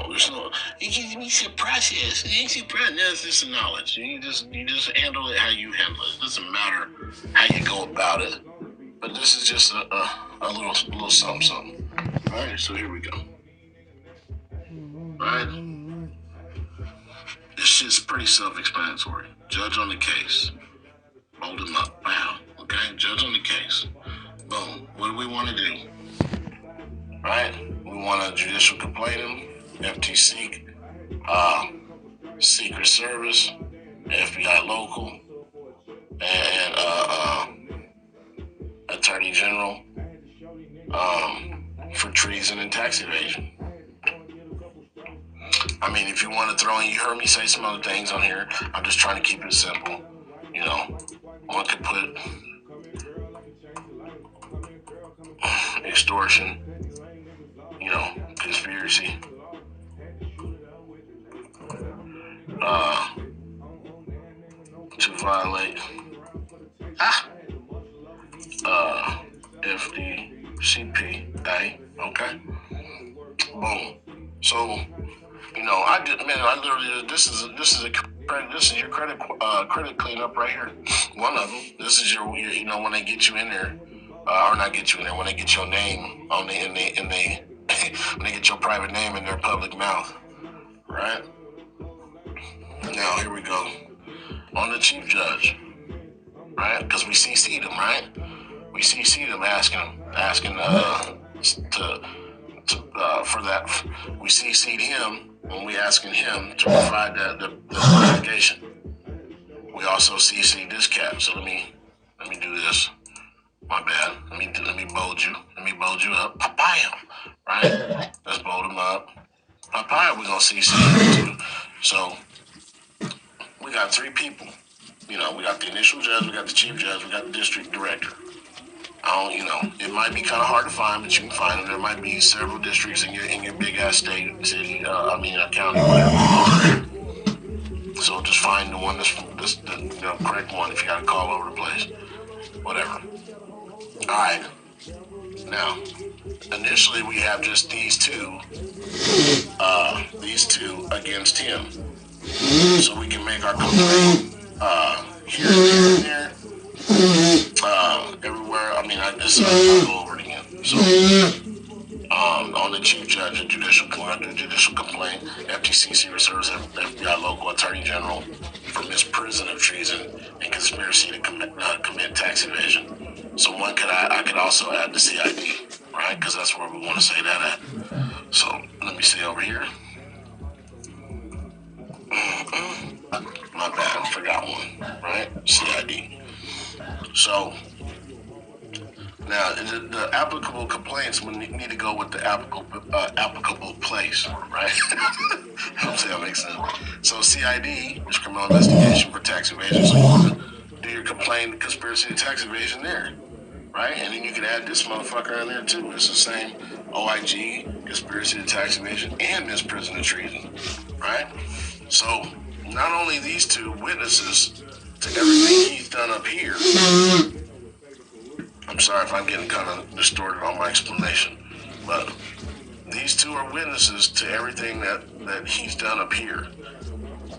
there's no. It's a process. It's a process. It's just a knowledge. You just handle it how you handle it. It doesn't matter how you go about it. But this is just a little something. All right, so here we go. All right, this shit's pretty self-explanatory. Judge on the case. Hold him up. Wow. Okay, judge on the case. Boom. What do we want to do? Right? We want to judicial complaint him, FTC, Secret Service, FBI local, and Attorney General for treason and tax evasion. I mean, if you want to throw in, you heard me say some other things on here. I'm just trying to keep it simple. One could put extortion, conspiracy, to violate FDCPA. Okay, boom. So I literally this is your credit cleanup right here. One of them. This is your when they get you in there, or not get you in there, when they get your name on when they get your private name in their public mouth, right? Now here we go on the chief judge, right? Because we CC'd him, right? We CC'd him asking for that. We CC'd him when we asking him to provide the clarification. We also CC'd this cat. So let me do this. My bad. Let me bold you. Let me bold you up. Papaya, right? Let's bold him up. Papaya, we're gonna CC him too. So we got three people. We got the initial judge, we got the chief judge, we got the district director. It might be kind of hard to find, but you can find them. There might be several districts in your big ass city, county, whatever. So just find the one that's the correct one. If you got to call over the place, whatever. All right. Now, initially we have just these two against him, so we can make our complaint here and there. Everywhere. I'll go over it again. So, on the chief judge and judicial complaint, FTC, Secret Service, FBI local attorney general for misprision of treason and conspiracy to commit tax evasion. So I could also add the CID, right? Because that's where we want to say that at. So let me see over here. My bad, I forgot one, right? CID. So now the applicable complaints need to go with the applicable place, right? Hopefully that makes sense. So CID is criminal investigation for tax evasion. So you want to do your complaint, conspiracy to tax evasion there, right? And then you can add this motherfucker in there too. It's the same OIG, conspiracy to tax evasion, and misprision of treason, right? So not only these two witnesses to everything he's done up here. I'm sorry if I'm getting kind of distorted on my explanation, but these two are witnesses to everything that he's done up here.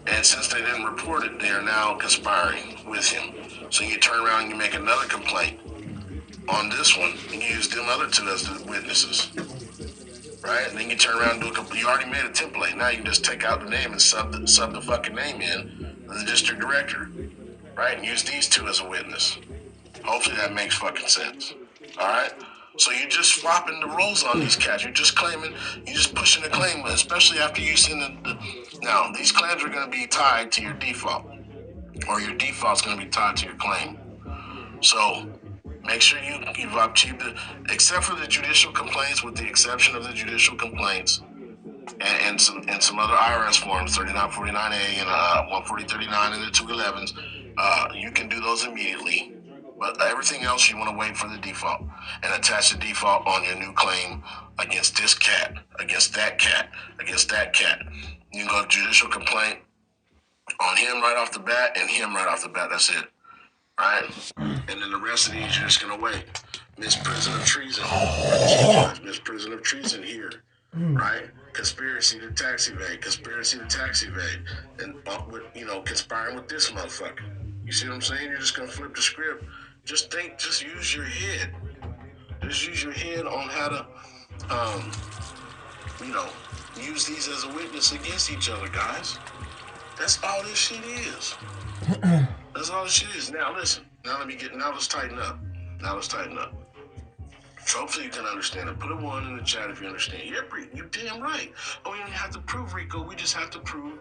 And since they didn't report it, they are now conspiring with him. So you turn around and you make another complaint on this one, and you use them other two as the witnesses, right? And then you turn around and do a complaint. You already made a template. Now you can just take out the name and sub the fucking name in, the district director, right? And use these two as a witness. Hopefully that makes fucking sense. All right? So you're just swapping the roles on these cats. You're just pushing the claim, especially after you send now, these claims are going to be tied to your default, or your default's going to be tied to your claim. So make sure you give up except for the judicial complaints, with the exception of the judicial complaints and some other IRS forms, 3949A and 14039 and the 211s. You can do those immediately. But everything else, you want to wait for the default and attach the default on your new claim against this cat, against that cat, against that cat. You can go to judicial complaint on him right off the bat and him right off the bat. That's it, right? And then the rest of these, you're just going to wait. Misprision of treason. Misprision of treason here, right? conspiracy to tax evade, conspiracy to tax evade, and conspiring with this motherfucker. You see what I'm saying? You're just gonna flip the script. Just think. Just use your head. Just use your head on how to, um, you know, use these as a witness against each other, guys. That's all this shit is. That's all this shit is. Now listen. Now let's tighten up. Now let's tighten up. So hopefully you can understand it. Put a 1 in the chat if you understand. Yeah, you damn right. Oh, we don't have to prove RICO. We just have to prove.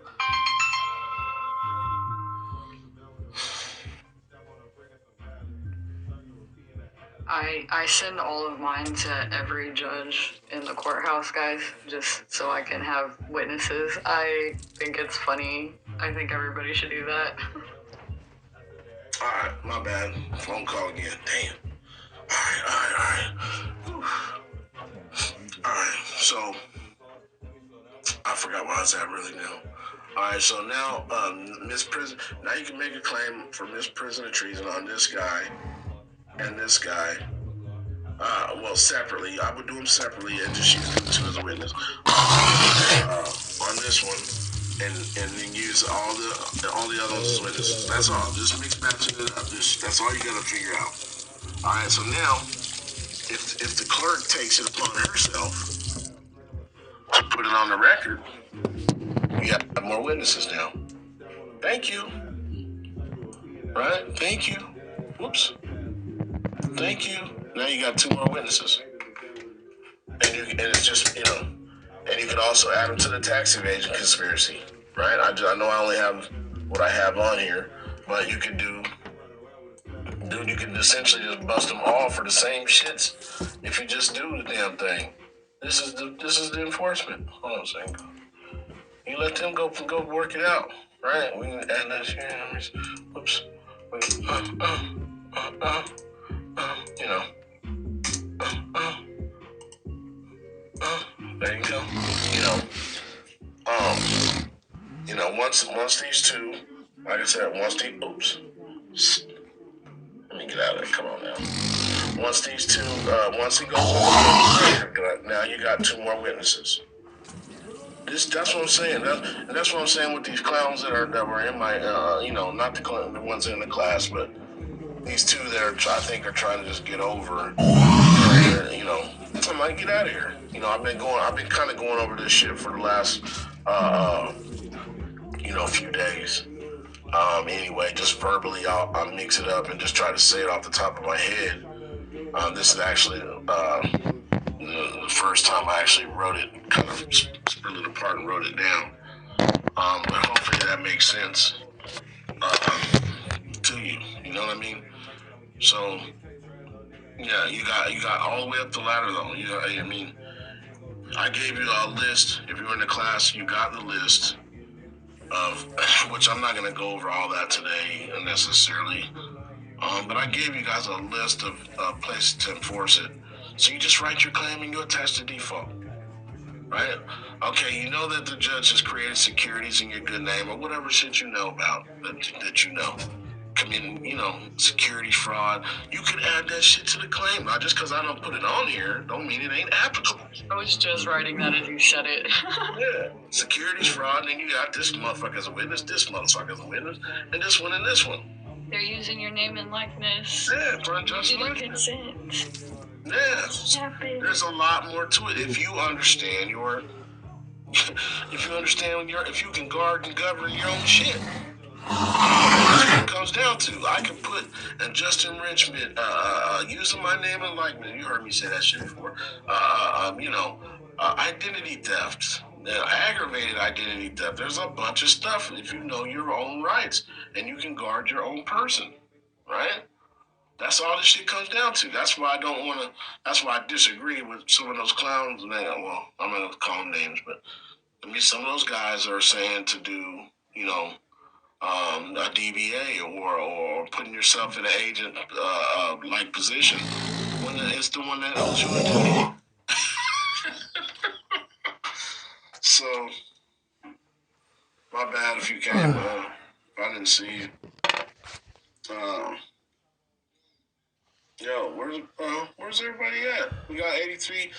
I send all of mine to every judge in the courthouse, guys, just so I can have witnesses. I think it's funny. I think everybody should do that. All right, my bad. Phone call again. Damn. All right. All right, so I forgot where I was at really now. All right, so now misprision. Now you can make a claim for misprision of treason on this guy and this guy. Well, separately. I would do them separately and just use them two as a witness on this one, and then use all the others as witnesses. That's all. Just mix matching it up. That's all you gotta figure out. All right. So now, if the clerk takes it upon herself to put it on the record, you have more witnesses now. Thank you. Right? Thank you. Whoops. Thank you. Now you got 2 more witnesses. And it's just, and you can also add them to the tax evasion conspiracy, right? I know I only have what I have on here, but you can you can essentially just bust them all for the same shits if you just do the damn thing. This is the enforcement. Hold on a second. You let them go work it out, right? We can add that shit. Whoops. There you go. Once these two, like I said, oops. Let me get out of there. Come on now. Once these two, once he goes over, now you got 2 more witnesses. That's what I'm saying. That's what I'm saying with these clowns that were in my, not the ones in the class, but these 2 that I think are trying to just get over. I'm like, get out of here. I've been kind of going over this shit for the last, few days. Anyway, just verbally, I'll mix it up and just try to say it off the top of my head. This is actually the first time I actually wrote it, kind of split it apart and wrote it down. But hopefully that makes sense to you. You know what I mean? So, yeah, you got all the way up the ladder though. I gave you a list. If you were in the class, you got the list of, which I'm not going to go over all that today necessarily. But I gave you guys a list of places to enforce it. So you just write your claim and you attach the default. Right? Okay, you know that the judge has created securities in your good name or whatever shit you know about that you know. Committing, security fraud. You could add that shit to the claim. Not just because I don't put it on here, don't mean it ain't applicable. I was just writing that as you said it. Yeah, securities fraud, and then you got this motherfucker as a witness, this motherfucker as a witness, and this one and this one. They're using your name and likeness. Yeah, for unjust consent. Yes. There's a lot more to it if you understand if you can guard and govern your own shit. That's what it comes down to. I can put unjust enrichment, using my name and likeness. You heard me say that shit before. Identity theft, aggravated identity theft. There's a bunch of stuff if you know your own rights and you can guard your own person, right? That's all this shit comes down to. That's why I disagree with some of those clowns. Well, I'm not going to call them names, but some of those guys are saying to do, a DBA or putting yourself in an agent like position when it's the one that owes you a duty. So, my bad if you came. If I didn't see you. Where's everybody at? We got 83.